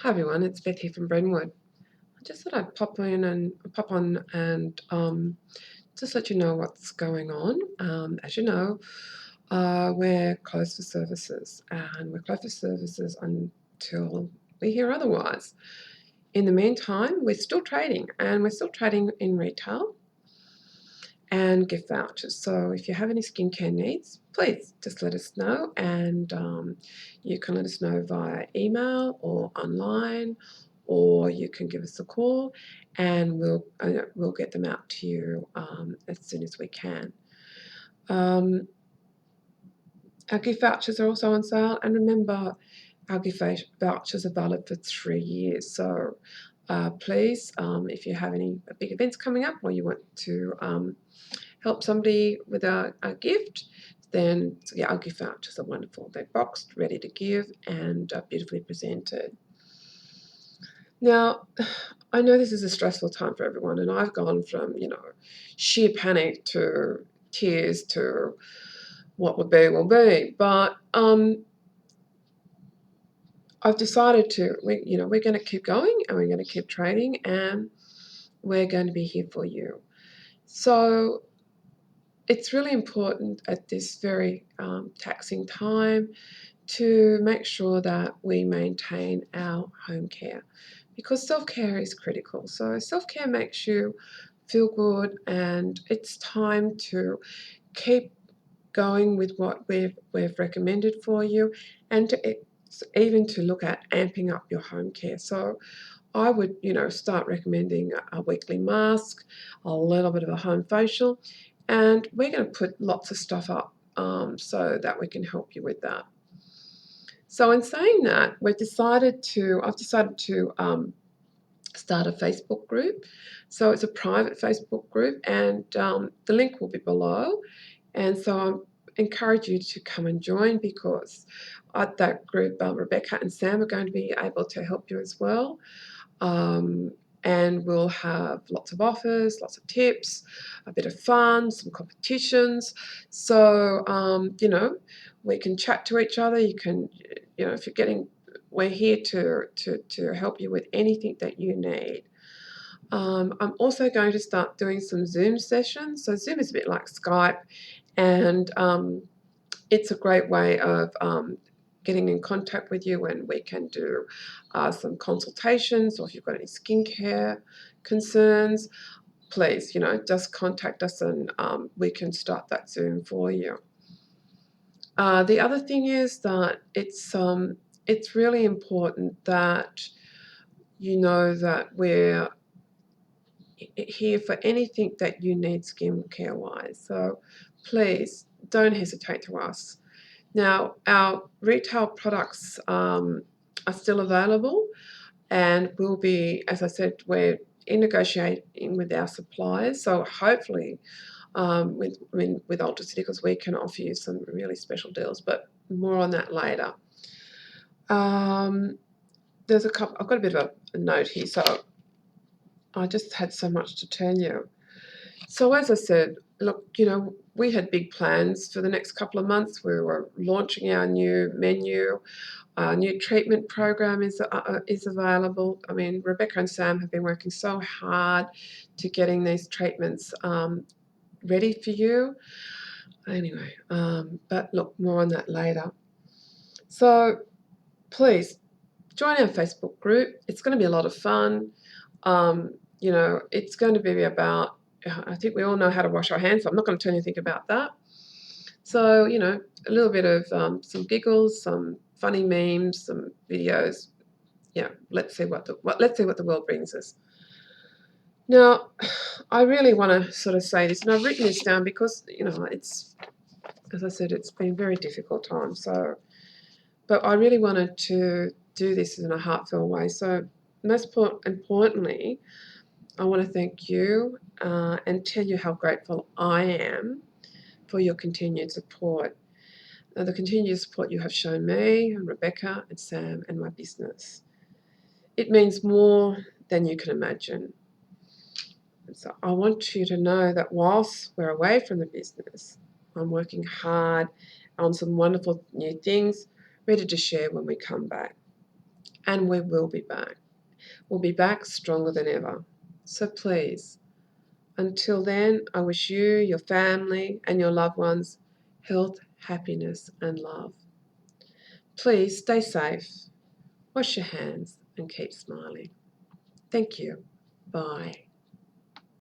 Hi everyone, it's Beth here from Brentwood. I just thought I'd pop on and just let you know what's going on. As you know, we're closed for services, and we're closed for services until we hear otherwise. In the meantime, we're still trading, and we're still trading in retail and gift vouchers. So if you have any skincare needs, please just let us know, and you can let us know via email or online, or you can give us a call, and we'll get them out to you as soon as we can. Our gift vouchers are also on sale, and remember, our gift vouchers are valid for 3 years. So please, if you have any big events coming up, or you want to help somebody with a gift, then yeah, our gift vouchers are wonderful. They're boxed, ready to give, and beautifully presented. Now, I know this is a stressful time for everyone, and I've gone from, sheer panic to tears to what will be will be. But I've decided we're going to keep going, and we're going to keep trading, and we're going to be here for you. So it's really important at this very taxing time to make sure that we maintain our home care, because self-care is critical. So self-care makes you feel good, and it's time to keep going with what we've recommended for you, and even to look at amping up your home care. So I would, start recommending a weekly mask, a little bit of a home facial, and we're going to put lots of stuff up so that we can help you with that. So in saying that, I've decided to start a Facebook group. So it's a private Facebook group, and the link will be below. And so I encourage you to come and join, because at that group, Rebecca and Sam are going to be able to help you as well. And we'll have lots of offers, lots of tips, a bit of fun, some competitions. So, we can chat to each other. You can, if you're we're here to help you with anything that you need. I'm also going to start doing some Zoom sessions. So Zoom is a bit like Skype, and it's a great way of getting in contact with you, and we can do some consultations, or if you've got any skincare concerns, please, just contact us, and we can start that Zoom for you. The other thing is that it's really important that you know that we're here for anything that you need skincare wise. So please don't hesitate to ask. Now, our retail products are still available, and we'll be, as I said, we're in negotiating with our suppliers. So hopefully, with Ultraceuticals, we can offer you some really special deals, but more on that later. There's a couple. I've got a bit of a note here, so I just had so much to tell you. So as I said, look, we had big plans for the next couple of months. We were launching our new menu. Our new treatment program is available. I mean, Rebecca and Sam have been working so hard to getting these treatments ready for you. Anyway, but look, more on that later. So please join our Facebook group. It's going to be a lot of fun. It's going to be about, I think we all know how to wash our hands, so I'm not going to tell you anything about that. So, a little bit of some giggles, some funny memes, some videos. Yeah, let's see what the world brings us. Now, I really want to sort of say this, and I've written this down because, it's, as I said, it's been a very difficult time. So, but I really wanted to do this in a heartfelt way. So, most importantly, I want to thank you and tell you how grateful I am for your continued support. The continued support you have shown me, and Rebecca and Sam, and my business. It means more than you can imagine. And so I want you to know that whilst we're away from the business, I'm working hard on some wonderful new things, ready to share when we come back. and we will be back. We'll be back stronger than ever. So please, until then, I wish you, your family, and your loved ones health, happiness, and love. Please stay safe, wash your hands, and keep smiling. Thank you. Bye.